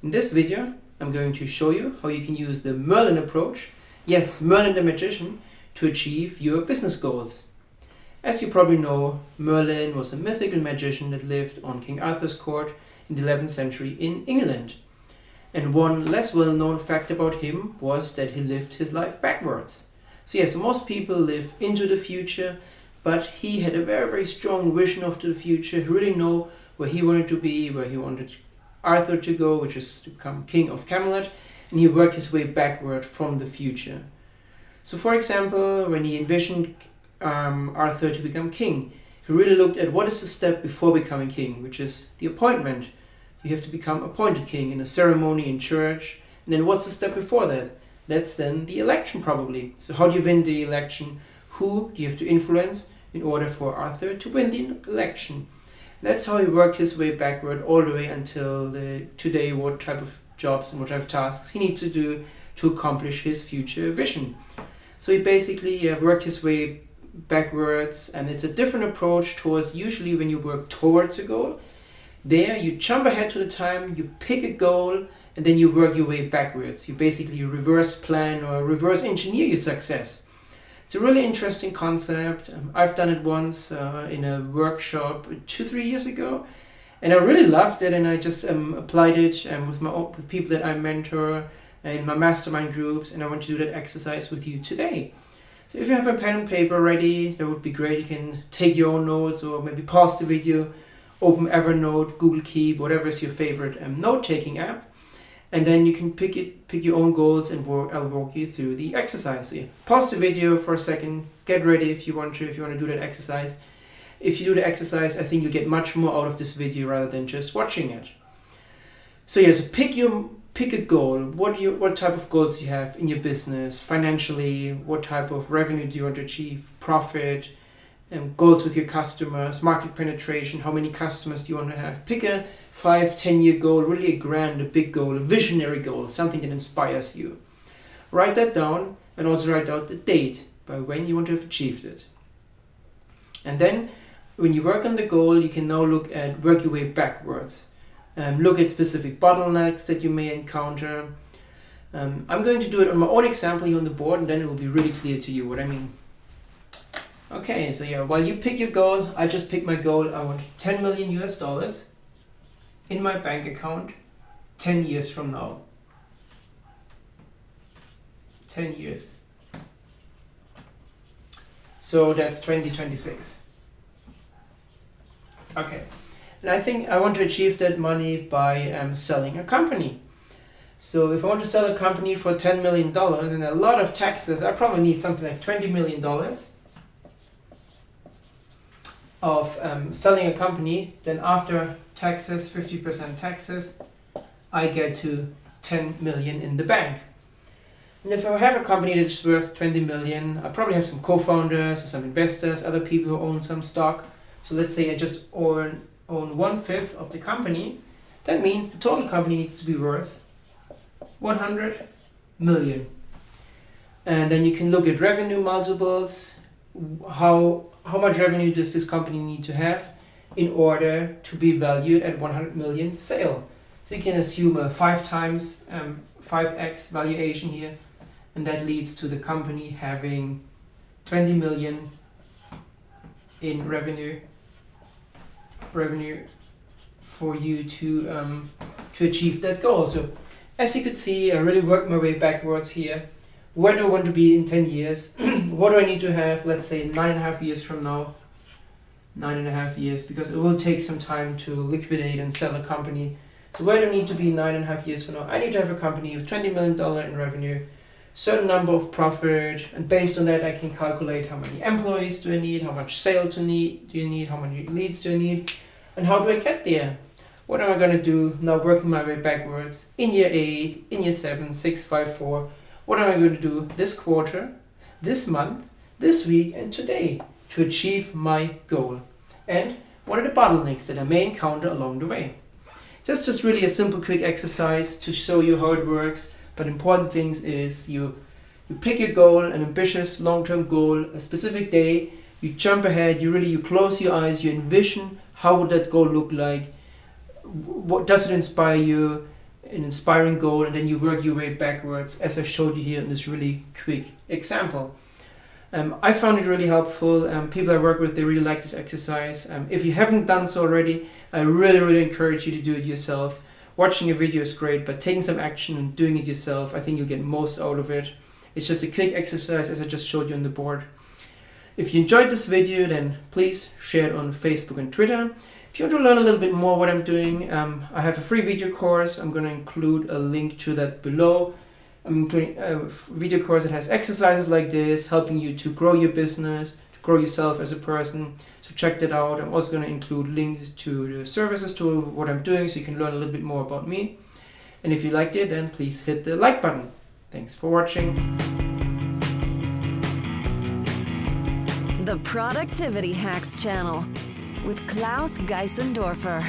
In this video, I'm going to show you how you can use the Merlin approach, yes, Merlin the magician, to achieve your business goals. As you probably know, Merlin was a mythical magician that lived on King Arthur's court in the 11th century in England. And one less well-known fact about him was that he lived his life backwards. So yes, most people live into the future, but he had a very, very strong vision of the future. He really knew where he wanted to be, where he wanted Arthur to go, which is to become king of Camelot, and he worked his way backward from the future. So for example, when he envisioned Arthur to become king, he really looked at what is the step before becoming king, which is the appointment. You have to become appointed king in a ceremony in church, and then what's the step before that? That's then the election probably. So how do you win the election? Who do you have to influence in order for Arthur to win the election? That's how he worked his way backward all the way until today, what type of jobs and what type of tasks he needs to do to accomplish his future vision. So he basically worked his way backwards, and it's a different approach towards usually when you work towards a goal. There you jump ahead to the time, you pick a goal, and then you work your way backwards. You basically reverse plan or reverse engineer your success. It's a really interesting concept. I've done it once in a workshop 2-3 years ago, and I really loved it, and I just applied it with people that I mentor in my mastermind groups, and I want to do that exercise with you today. So if you have a pen and paper ready, that would be great. You can take your own notes or maybe pause the video, open Evernote, Google Keep, whatever is your favorite note-taking app. And then you can pick your own goals, and I'll walk you through the exercise. So yeah, pause the video for a second, get ready if you want to do that exercise. If you do the exercise, I think you'll get much more out of this video rather than just watching it. So yeah, so pick a goal. What type of goals you have in your business, financially, what type of revenue do you want to achieve, profit, goals with your customers, market penetration, how many customers do you want to have. Pick a 5-10 year goal, really a big goal, a visionary goal, something that inspires you. Write that down, and also write out the date by when you want to have achieved it. And then when you work on the goal, you can now work your way backwards. Look at specific bottlenecks that you may encounter. I'm going to do it on my own example here on the board, and then it will be really clear to you what I mean. Okay, so yeah, while you pick your goal, I just picked my goal. I want $10 million in my bank account 10 years from now. 10 years. So that's 2026. Okay. And I think I want to achieve that money by selling a company. So if I want to sell a company for $10 million and a lot of taxes, I probably need something like $20 million of selling a company. Then after taxes, 50% taxes, I get to 10 million in the bank. And if I have a company that's worth 20 million, I probably have some co-founders or some investors, other people who own some stock. So let's say I just own 1/5 of the company. That means the total company needs to be worth 100 million. And then you can look at revenue multiples. How much revenue does this company need to have in order to be valued at 100 million sale? So you can assume a 5x valuation here, and that leads to the company having 20 million in revenue for you to achieve that goal. So as you could see, I really worked my way backwards here. Where do I want to be in 10 years? What do I need to have, let's say, 9.5 years from now? 9.5 years, because it will take some time to liquidate and sell a company. So where do I need to be 9.5 years from now? I need to have a company with $20 million in revenue, certain number of profit, and based on that I can calculate how many employees do I need, how much sales do you need, how many leads do I need, and how do I get there? What am I going to do now, working my way backwards in year 8, in year 7, 6, 5, 4? What am I going to do this quarter, this month, this week, and today to achieve my goal? And what are the bottlenecks that I may encounter along the way? Just really a simple, quick exercise to show you how it works. But important things is you pick your goal, an ambitious long-term goal, a specific day. You jump ahead. You close your eyes. You envision how would that goal look like. What does it inspire you? an inspiring goal, and then you work your way backwards, as I showed you here in this really quick example. I found it really helpful. People I work with, they really like this exercise. If you haven't done so already, I really encourage you to do it yourself. Watching a video is great, but taking some action and doing it yourself, I think you'll get most out of it. It's just a quick exercise, as I just showed you on the board. If you enjoyed this video, then please share it on Facebook and Twitter. If you want to learn a little bit more what I'm doing, I have a free video course. I'm going to include a link to that below. I'm including a video course that has exercises like this, helping you to grow your business, to grow yourself as a person. So check that out. I'm also going to include links to the services, to what I'm doing, so you can learn a little bit more about me. And if you liked it, then please hit the like button. Thanks for watching. The Productivity Hacks Channel with Klaus Geisendorfer.